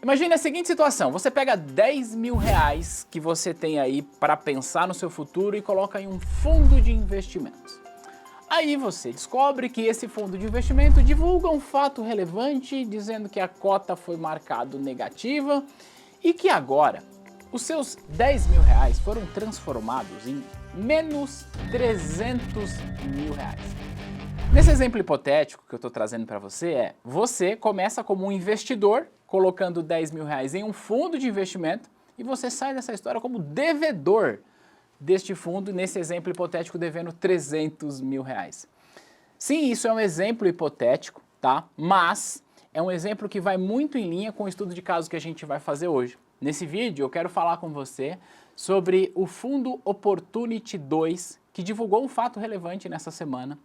Imagine a seguinte situação, você pega 10 mil reais que você tem aí para pensar no seu futuro e coloca em um fundo de investimentos. Aí você descobre que esse fundo de investimento divulga um fato relevante dizendo que a cota foi marcado negativa e que agora os seus 10 mil reais foram transformados em menos 300 mil reais. Nesse exemplo hipotético que eu estou trazendo para você você começa como um investidor, colocando 10 mil reais em um fundo de investimento e você sai dessa história como devedor deste fundo, nesse exemplo hipotético devendo 300 mil reais. Sim, isso é um exemplo hipotético, tá? Mas é um exemplo que vai muito em linha com o estudo de caso que a gente vai fazer hoje. Nesse vídeo eu quero falar com você sobre o fundo Opportunity 2, que divulgou um fato relevante nessa semana,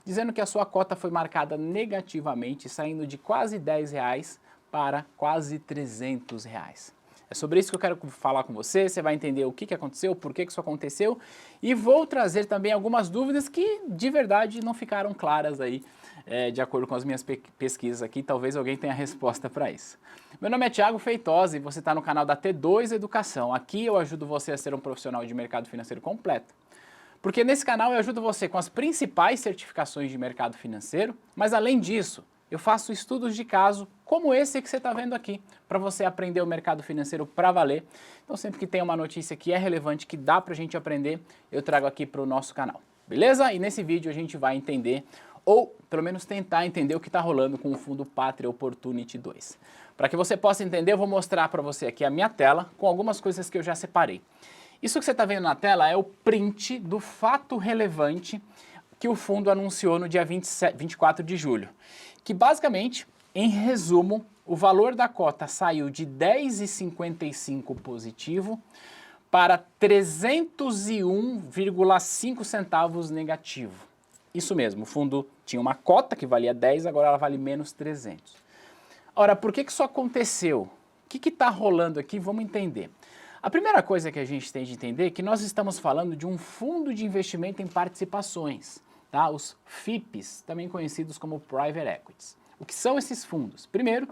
dizendo que a sua cota foi marcada negativamente, saindo de quase 10 reais para quase 300 reais. É sobre isso que eu quero falar com você, você vai entender o que aconteceu, por que isso aconteceu e vou trazer também algumas dúvidas que de verdade não ficaram claras aí, de acordo com as minhas pesquisas aqui, talvez alguém tenha a resposta para isso. Meu nome é Thiago Feitosa e você está no canal da T2 Educação. Aqui eu ajudo você a ser um profissional de mercado financeiro completo. Porque nesse canal eu ajudo você com as principais certificações de mercado financeiro, mas além disso, eu faço estudos de caso como esse que você está vendo aqui, para você aprender o mercado financeiro para valer. Então sempre que tem uma notícia que é relevante, que dá para a gente aprender, eu trago aqui para o nosso canal, beleza? E nesse vídeo a gente vai entender, ou pelo menos tentar entender o que está rolando com o fundo Pátria Opportunity 2. Para que você possa entender, eu vou mostrar para você aqui a minha tela com algumas coisas que eu já separei. Isso que você está vendo na tela é o print do fato relevante que o fundo anunciou no dia 24 de julho, que basicamente, em resumo, o valor da cota saiu de 10,55 positivo para 301,5 centavos negativo. Isso mesmo, o fundo tinha uma cota que valia 10, agora ela vale menos 300. Ora, por que isso aconteceu? O que está rolando aqui? Vamos entender. A primeira coisa que a gente tem de entender é que nós estamos falando de um fundo de investimento em participações, tá? Os FIPs, também conhecidos como Private Equities. O que são esses fundos? Primeiro,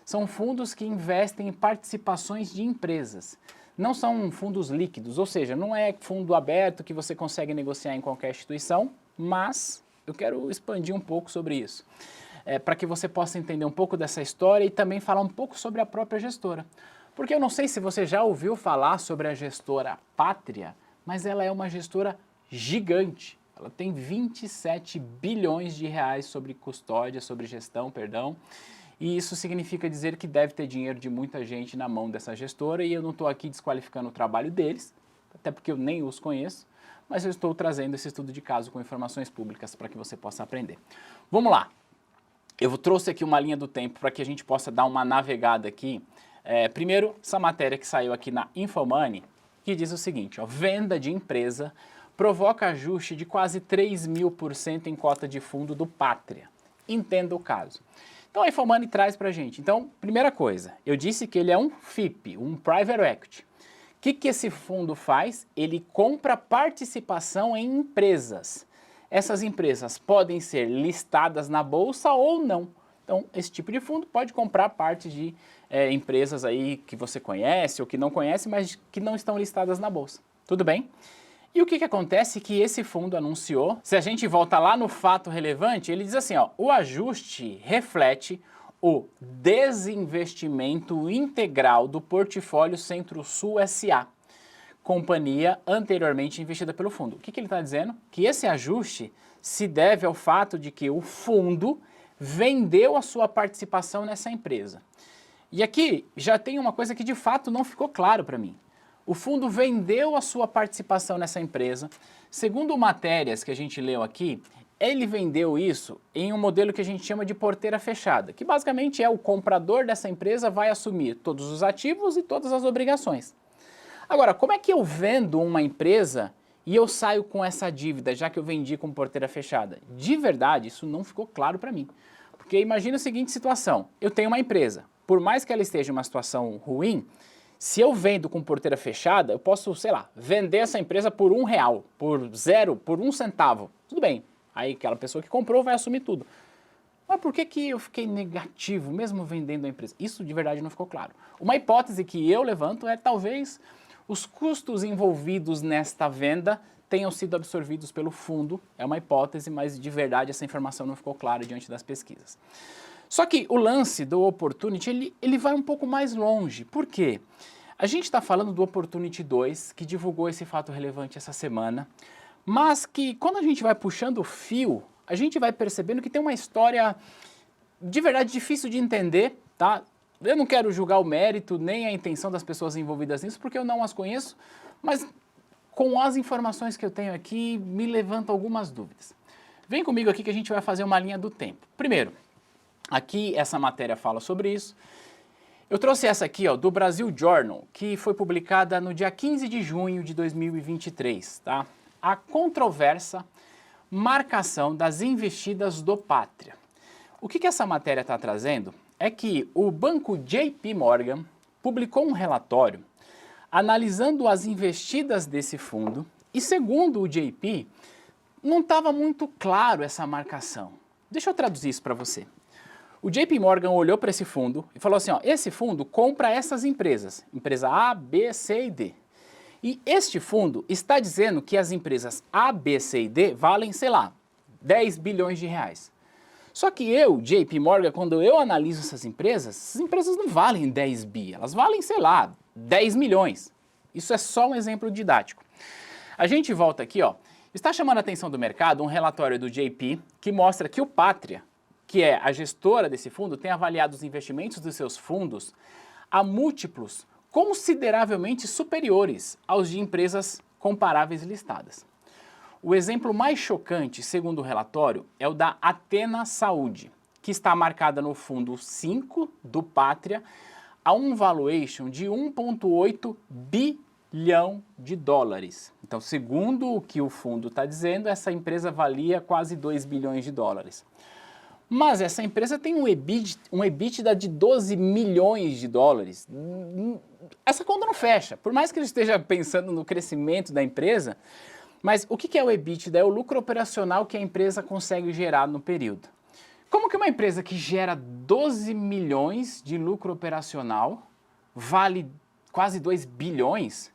são fundos que investem em participações de empresas. Não são fundos líquidos, ou seja, não é fundo aberto que você consegue negociar em qualquer instituição, mas eu quero expandir um pouco sobre isso, para que você possa entender um pouco dessa história e também falar um pouco sobre a própria gestora. Porque eu não sei se você já ouviu falar sobre a gestora Pátria, mas ela é uma gestora gigante. Ela tem 27 bilhões de reais sobre custódia, sobre gestão, perdão. E isso significa dizer que deve ter dinheiro de muita gente na mão dessa gestora e eu não estou aqui desqualificando o trabalho deles, até porque eu nem os conheço, mas eu estou trazendo esse estudo de caso com informações públicas para que você possa aprender. Vamos lá. Eu trouxe aqui uma linha do tempo para que a gente possa dar uma navegada aqui. Primeiro, essa matéria que saiu aqui na Infomoney, que diz o seguinte, ó, venda de empresa provoca ajuste de quase 3.000% em cota de fundo do Pátria. Entenda o caso. Então a Infomoney traz pra gente. Então, primeira coisa, eu disse que ele é um FIP, um Private Equity. O que esse fundo faz? Ele compra participação em empresas. Essas empresas podem ser listadas na bolsa ou não. Então, esse tipo de fundo pode comprar parte de empresas aí que você conhece ou que não conhece, mas que não estão listadas na bolsa. Tudo bem? E o que acontece que esse fundo anunciou, se a gente volta lá no fato relevante, ele diz assim, ó, o ajuste reflete o desinvestimento integral do portfólio Centro-Sul S.A., companhia anteriormente investida pelo fundo. O que ele está dizendo? Que esse ajuste se deve ao fato de que o fundo vendeu a sua participação nessa empresa. E aqui já tem uma coisa que de fato não ficou claro para mim. O fundo vendeu a sua participação nessa empresa. Segundo matérias que a gente leu aqui, ele vendeu isso em um modelo que a gente chama de porteira fechada, que basicamente é o comprador dessa empresa vai assumir todos os ativos e todas as obrigações. Agora, como é que eu vendo uma empresa e eu saio com essa dívida, já que eu vendi com porteira fechada? De verdade, isso não ficou claro para mim. Porque imagina a seguinte situação, eu tenho uma empresa, por mais que ela esteja em uma situação ruim, se eu vendo com porteira fechada, eu posso, sei lá, vender essa empresa por R$1, por 1 centavo. Tudo bem, aí aquela pessoa que comprou vai assumir tudo. Mas por que que eu fiquei negativo, mesmo vendendo a empresa? Isso de verdade não ficou claro. Uma hipótese que eu levanto é talvez os custos envolvidos nesta venda tenham sido absorvidos pelo fundo. É uma hipótese, mas de verdade essa informação não ficou clara diante das pesquisas. Só que o lance do Opportunity, ele vai um pouco mais longe. Por quê? A gente está falando do Opportunity 2, que divulgou esse fato relevante essa semana, mas que quando a gente vai puxando o fio, a gente vai percebendo que tem uma história de verdade difícil de entender, tá? Eu não quero julgar o mérito nem a intenção das pessoas envolvidas nisso, porque eu não as conheço, mas com as informações que eu tenho aqui, me levanta algumas dúvidas. Vem comigo aqui que a gente vai fazer uma linha do tempo. Primeiro, aqui essa matéria fala sobre isso. Eu trouxe essa aqui, ó, do Brasil Journal, que foi publicada no dia 15 de junho de 2023, tá? A controversa marcação das investidas do Pátria. O que essa matéria está trazendo é que o banco JP Morgan publicou um relatório analisando as investidas desse fundo e, segundo o JP, não estava muito claro essa marcação. Deixa eu traduzir isso para você. O JP Morgan olhou para esse fundo e falou assim, ó, esse fundo compra essas empresas, empresa A, B, C e D. E este fundo está dizendo que as empresas A, B, C e D valem, sei lá, 10 bilhões de reais. Só que eu, JP Morgan, quando eu analiso essas empresas não valem 10 bi, elas valem, sei lá, 10 milhões. Isso é só um exemplo didático. A gente volta aqui, ó, está chamando a atenção do mercado um relatório do JP que mostra que o Pátria, que é a gestora desse fundo, tem avaliado os investimentos dos seus fundos a múltiplos consideravelmente superiores aos de empresas comparáveis listadas. O exemplo mais chocante, segundo o relatório, é o da Athena Saúde, que está marcada no fundo 5 do Pátria a um valuation de 1,8 bilhão de dólares. Então, segundo o que o fundo está dizendo, essa empresa valia quase 2 bilhões de dólares. Mas essa empresa tem um EBITDA de 12 milhões de dólares. Essa conta não fecha. Por mais que ele esteja pensando no crescimento da empresa, mas o que é o EBITDA? É o lucro operacional que a empresa consegue gerar no período. Como que uma empresa que gera 12 milhões de lucro operacional vale quase 2 bilhões?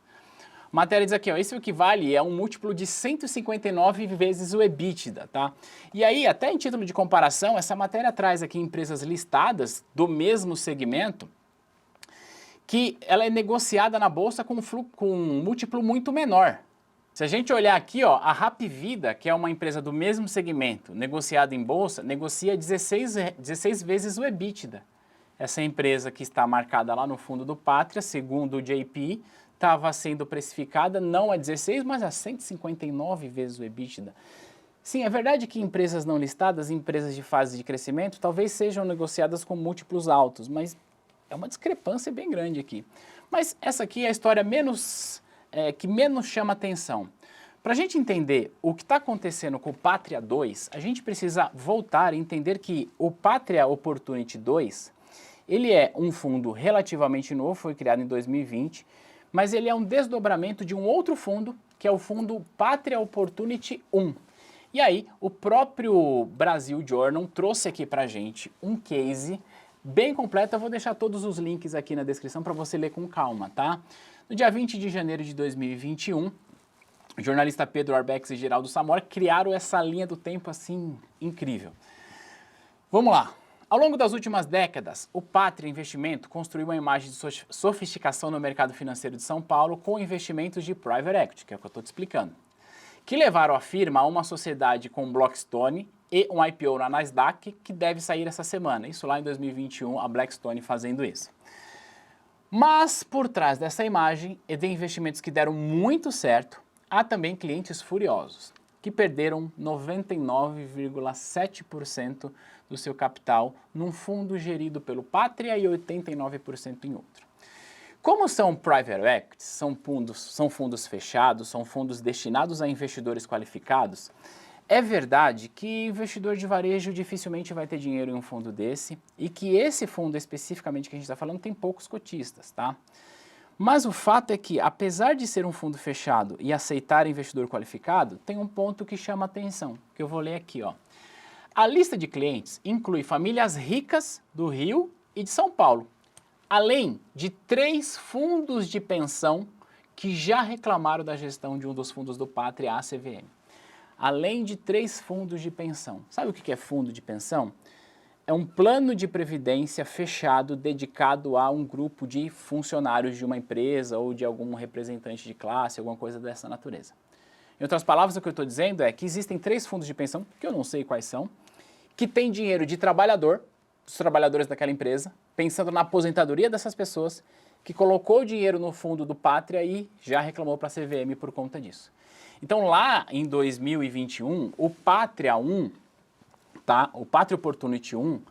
A matéria diz aqui, ó, isso equivale a um múltiplo de 159 vezes o EBITDA, tá? E aí, até em título de comparação, essa matéria traz aqui empresas listadas do mesmo segmento que ela é negociada na bolsa com um múltiplo muito menor. Se a gente olhar aqui, ó, a Hapvida, que é uma empresa do mesmo segmento, negociada em bolsa, negocia 16 vezes o EBITDA. Essa empresa que está marcada lá no fundo do Pátria, segundo o JP, estava sendo precificada não a 16, mas a 159 vezes o EBITDA. Sim, é verdade que empresas não listadas, empresas de fase de crescimento, talvez sejam negociadas com múltiplos altos, mas é uma discrepância bem grande aqui. Mas essa aqui é a história que menos chama atenção. Para a gente entender o que está acontecendo com o Pátria 2, a gente precisa voltar e entender que o Pátria Opportunity 2, ele é um fundo relativamente novo, foi criado em 2020, mas ele é um desdobramento de um outro fundo, que é o fundo Pátria Opportunity 1. E aí, o próprio Brasil Journal trouxe aqui pra gente um case bem completo. Eu vou deixar todos os links aqui na descrição para você ler com calma, tá? No dia 20 de janeiro de 2021, o jornalista Pedro Arbex e Geraldo Samora criaram essa linha do tempo assim incrível. Vamos lá. Ao longo das últimas décadas, o Pátria Investimento construiu uma imagem de sofisticação no mercado financeiro de São Paulo com investimentos de private equity, que é o que eu estou te explicando, que levaram a firma a uma sociedade com Blackstone e um IPO na Nasdaq, que deve sair essa semana. Isso lá em 2021, a Blackstone fazendo isso. Mas, por trás dessa imagem e de investimentos que deram muito certo, há também clientes furiosos, que perderam 99,7% do seu capital num fundo gerido pelo Pátria e 89% em outro. Como são private equities, são fundos fechados, são fundos destinados a investidores qualificados, é verdade que investidor de varejo dificilmente vai ter dinheiro em um fundo desse e que esse fundo especificamente que a gente está falando tem poucos cotistas, tá? Mas o fato é que, apesar de ser um fundo fechado e aceitar investidor qualificado, tem um ponto que chama atenção, que eu vou ler aqui, ó. A lista de clientes inclui famílias ricas do Rio e de São Paulo, além de 3 fundos de pensão que já reclamaram da gestão de um dos fundos do Pátria, a CVM. Além de 3 fundos de pensão. Sabe o que é fundo de pensão? É um plano de previdência fechado dedicado a um grupo de funcionários de uma empresa ou de algum representante de classe, alguma coisa dessa natureza. Em outras palavras, o que eu estou dizendo é que existem 3 fundos de pensão, que eu não sei quais são, que tem dinheiro de trabalhador, dos trabalhadores daquela empresa, pensando na aposentadoria dessas pessoas, que colocou o dinheiro no fundo do Pátria e já reclamou para a CVM por conta disso. Então lá em 2021, o Pátria 1, tá? O Pátria Opportunity 1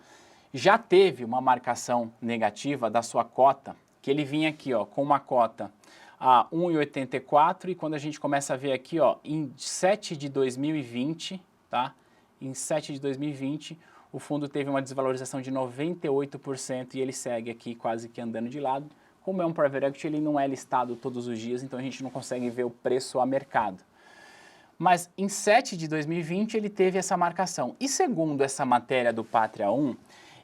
já teve uma marcação negativa da sua cota, que ele vinha aqui, ó, com uma cota a 1,84 e quando a gente começa a ver aqui, ó, em 7 de 2020, tá? Em 7 de 2020, o fundo teve uma desvalorização de 98% e ele segue aqui quase que andando de lado. Como é um private equity, ele não é listado todos os dias, então a gente não consegue ver o preço a mercado. Mas em 7 de 2020 ele teve essa marcação. E segundo essa matéria do Pátria 1,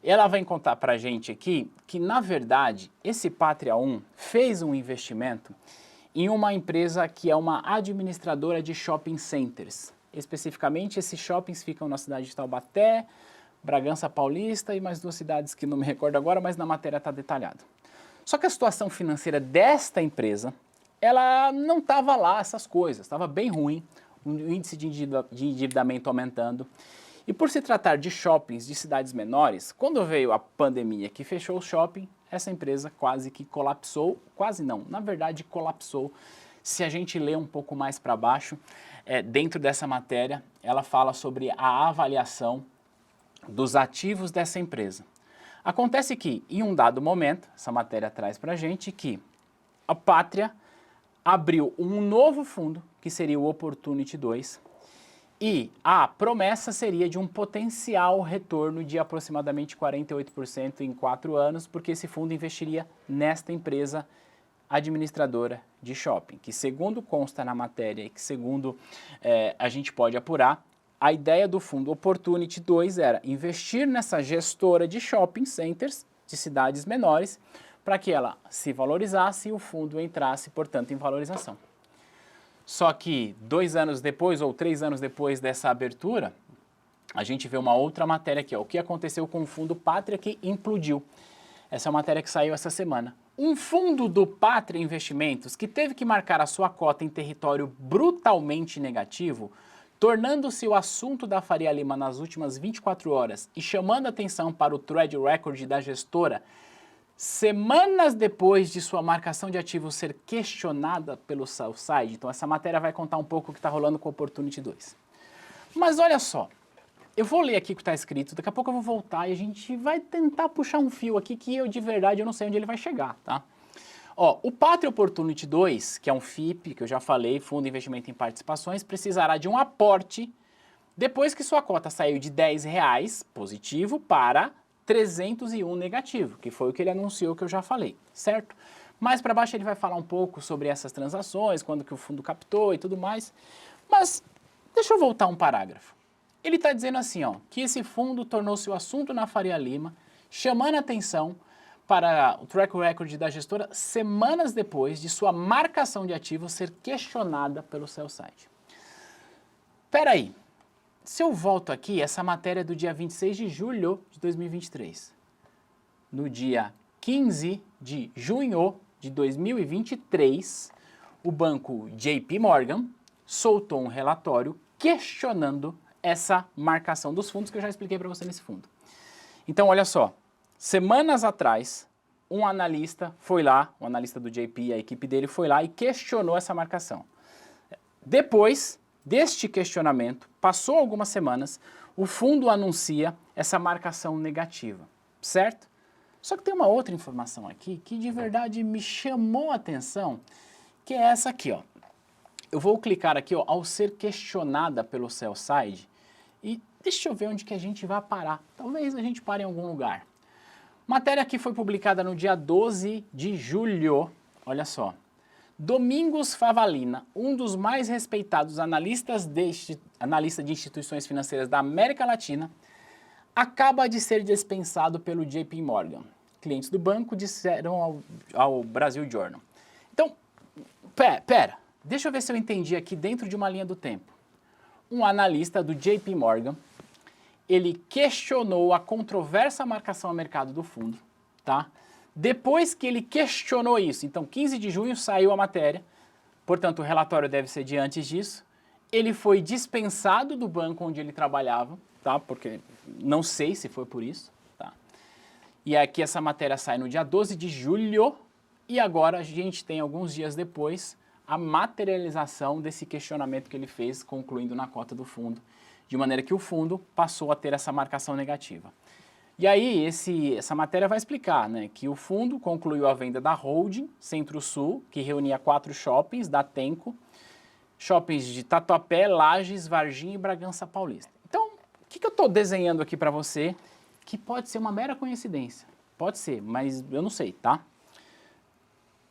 ela vai contar para a gente aqui que, na verdade, esse Pátria 1 fez um investimento em uma empresa que é uma administradora de shopping centers. Especificamente, esses shoppings ficam na cidade de Taubaté, Bragança Paulista e mais 2 cidades que não me recordo agora, mas na matéria está detalhado. Só que a situação financeira desta empresa, ela não estava lá essas coisas, estava bem ruim, o índice de endividamento aumentando. E por se tratar de shoppings de cidades menores, quando veio a pandemia que fechou o shopping, essa empresa quase que colapsou, quase não, na verdade colapsou. Se a gente ler um pouco mais para baixo, dentro dessa matéria, ela fala sobre a avaliação dos ativos dessa empresa. Acontece que, em um dado momento, essa matéria traz para a gente que a Pátria abriu um novo fundo, que seria o Opportunity 2, e a promessa seria de um potencial retorno de aproximadamente 48% em 4 anos, porque esse fundo investiria nesta empresa administradora de shopping, que segundo consta na matéria e que segundo a gente pode apurar, a ideia do fundo Opportunity 2 era investir nessa gestora de shopping centers de cidades menores para que ela se valorizasse e o fundo entrasse, portanto, em valorização. Só que 2 anos depois ou 3 anos depois dessa abertura, a gente vê uma outra matéria aqui, ó, o que aconteceu com o fundo Pátria que implodiu. Essa é uma matéria que saiu essa semana. Um fundo do Pátria Investimentos que teve que marcar a sua cota em território brutalmente negativo, tornando-se o assunto da Faria Lima nas últimas 24 horas e chamando atenção para o track record da gestora, semanas depois de sua marcação de ativos ser questionada pelo sell-side. Então essa matéria vai contar um pouco o que está rolando com o Opportunity 2. Mas olha só, eu vou ler aqui o que está escrito, daqui a pouco eu vou voltar e a gente vai tentar puxar um fio aqui que eu de verdade eu não sei onde ele vai chegar, tá? Ó, o Pátria Opportunity 2, que é um FIP, que eu já falei, Fundo de Investimento em Participações, precisará de um aporte depois que sua cota saiu de R$10 positivo para 301 negativo, que foi o que ele anunciou que eu já falei, certo? Mais para baixo ele vai falar um pouco sobre essas transações, quando que o fundo captou e tudo mais, mas deixa eu voltar um parágrafo. Ele está dizendo assim, ó, que esse fundo tornou-se o assunto na Faria Lima, chamando a atenção para o track record da gestora semanas depois de sua marcação de ativos ser questionada pelo sell-side. Espera aí, se eu volto aqui, essa matéria é do dia 26 de julho de 2023. No dia 15 de junho de 2023, o banco JP Morgan soltou um relatório questionando essa marcação dos fundos que eu já expliquei para você nesse fundo. Então, olha só. Semanas atrás, um analista foi lá, o analista do JP, a equipe dele foi lá e questionou essa marcação. Depois deste questionamento, passou algumas semanas, o fundo anuncia essa marcação negativa, certo? Só que tem uma outra informação aqui que de verdade me chamou a atenção, que é essa aqui, ó. Eu vou clicar aqui, ó, ao ser questionada pelo sell-side e deixa eu ver onde que a gente vai parar. Talvez a gente pare em algum lugar. Matéria que foi publicada no dia 12 de julho, olha só. Domingos Favalina, um dos mais respeitados analistas de instituições financeiras da América Latina, acaba de ser dispensado pelo JP Morgan. Clientes do banco disseram ao Brasil Journal. Então, pera, deixa eu ver se eu entendi aqui dentro de uma linha do tempo. Um analista do JP Morgan, ele questionou a controversa marcação a mercado do fundo, tá? Depois que ele questionou isso, então 15 de junho saiu a matéria, portanto o relatório deve ser de antes disso, ele foi dispensado do banco onde ele trabalhava, tá? Porque não sei se foi por isso, tá? E aqui essa matéria sai no dia 12 de julho e agora a gente tem alguns dias depois a materialização desse questionamento que ele fez, concluindo na cota do fundo, de maneira que o fundo passou a ter essa marcação negativa. E aí, essa matéria vai explicar, né, que o fundo concluiu a venda da Holding Centro-Sul, que reunia 4 shoppings da Tenco, shoppings de Tatuapé, Lages, Varginha e Bragança Paulista. Então, o que eu estou desenhando aqui para você, que pode ser uma mera coincidência, pode ser, mas eu não sei, tá?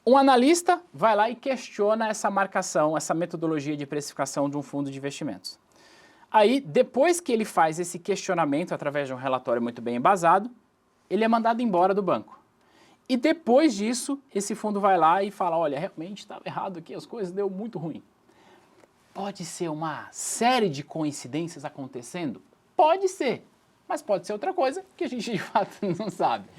Um analista vai lá e questiona essa marcação, essa metodologia de precificação de um fundo de investimentos. Aí, depois que ele faz esse questionamento através de um relatório muito bem embasado, ele é mandado embora do banco. E depois disso, esse fundo vai lá e fala, olha, realmente estava errado aqui, as coisas deu muito ruim. Pode ser uma série de coincidências acontecendo? Pode ser, mas pode ser outra coisa que a gente de fato não sabe.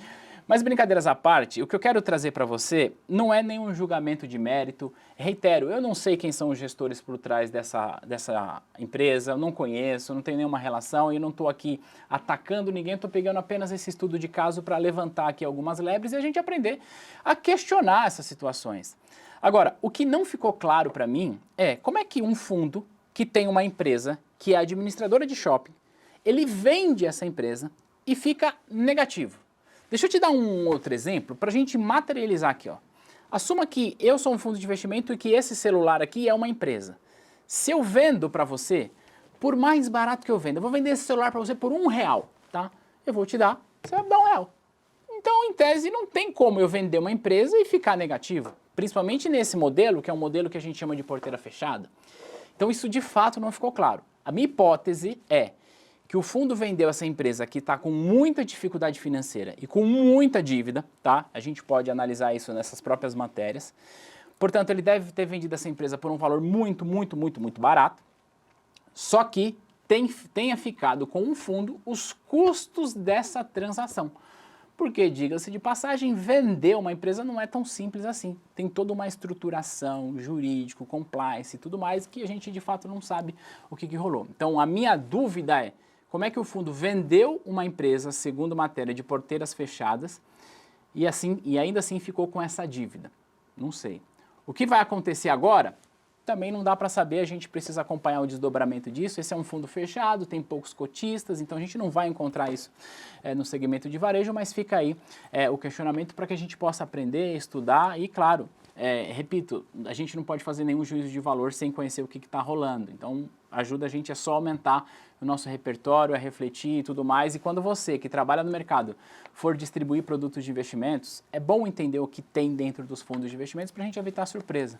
Mas brincadeiras à parte, o que eu quero trazer para você não é nenhum julgamento de mérito. Reitero, eu não sei quem são os gestores por trás dessa empresa, eu não conheço, não tenho nenhuma relação e não estou aqui atacando ninguém, estou pegando apenas esse estudo de caso para levantar aqui algumas lebres e a gente aprender a questionar essas situações. Agora, o que não ficou claro para mim é como é que um fundo que tem uma empresa que é administradora de shopping, ele vende essa empresa e fica negativo. Deixa eu te dar um outro exemplo para a gente materializar aqui, ó. Assuma que eu sou um fundo de investimento e que esse celular aqui é uma empresa. Se eu vendo para você, por mais barato que eu venda, eu vou vender esse celular para você por R$1, tá? Eu vou te dar, você vai me dar R$1. Então, em tese, não tem como eu vender uma empresa e ficar negativo, principalmente nesse modelo, que é um modelo que a gente chama de porteira fechada. Então, isso de fato não ficou claro. A minha hipótese é que o fundo vendeu essa empresa que está com muita dificuldade financeira e com muita dívida, tá? A gente pode analisar isso nessas próprias matérias. Portanto, ele deve ter vendido essa empresa por um valor muito barato, só que tenha ficado com o fundo os custos dessa transação. Porque, diga-se de passagem, vender uma empresa não é tão simples assim. Tem toda uma estruturação, jurídico, compliance e tudo mais que a gente de fato não sabe o que rolou. Então, a minha dúvida é, como é que o fundo vendeu uma empresa, segundo matéria, de porteiras fechadas e ainda assim ficou com essa dívida? Não sei. O que vai acontecer agora? Também não dá para saber, a gente precisa acompanhar o desdobramento disso. Esse é um fundo fechado, tem poucos cotistas, então a gente não vai encontrar isso no segmento de varejo, mas fica aí o questionamento para que a gente possa aprender, estudar e, claro, repito, a gente não pode fazer nenhum juízo de valor sem conhecer o que está rolando. Então, ajuda a gente a só aumentar o nosso repertório, a refletir e tudo mais. E quando você, que trabalha no mercado, for distribuir produtos de investimentos, é bom entender o que tem dentro dos fundos de investimentos para a gente evitar surpresa.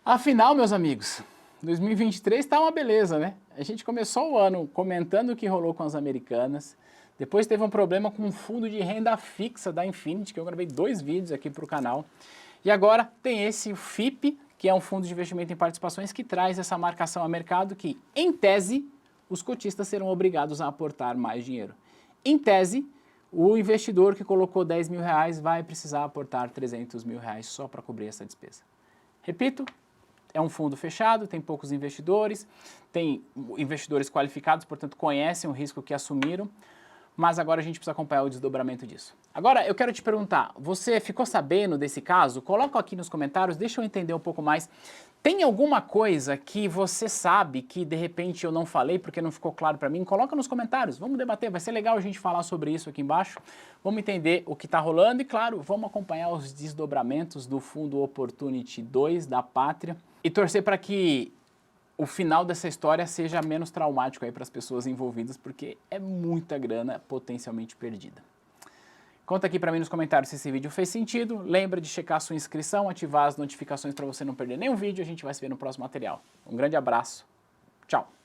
Afinal, meus amigos, 2023 está uma beleza, né? A gente começou o ano comentando o que rolou com as americanas, depois teve um problema com um fundo de renda fixa da Infinity, que eu gravei 2 vídeos aqui para o canal, e agora tem esse FIP, que é um fundo de investimento em participações que traz essa marcação a mercado que, em tese, os cotistas serão obrigados a aportar mais dinheiro. Em tese, o investidor que colocou R$10 mil vai precisar aportar R$300 mil só para cobrir essa despesa. Repito, é um fundo fechado, tem poucos investidores, tem investidores qualificados, portanto conhecem o risco que assumiram, mas agora a gente precisa acompanhar o desdobramento disso. Agora, eu quero te perguntar, você ficou sabendo desse caso? Coloca aqui nos comentários, deixa eu entender um pouco mais. Tem alguma coisa que você sabe que de repente eu não falei porque não ficou claro para mim? Coloca nos comentários, vamos debater, vai ser legal a gente falar sobre isso aqui embaixo. Vamos entender o que está rolando e, claro, vamos acompanhar os desdobramentos do Fundo Opportunity 2 da Pátria e torcer para que o final dessa história seja menos traumático aí para as pessoas envolvidas, porque é muita grana potencialmente perdida. Conta aqui para mim nos comentários se esse vídeo fez sentido. Lembra de checar a sua inscrição, ativar as notificações para você não perder nenhum vídeo. A gente vai se ver no próximo material. Um grande abraço. Tchau.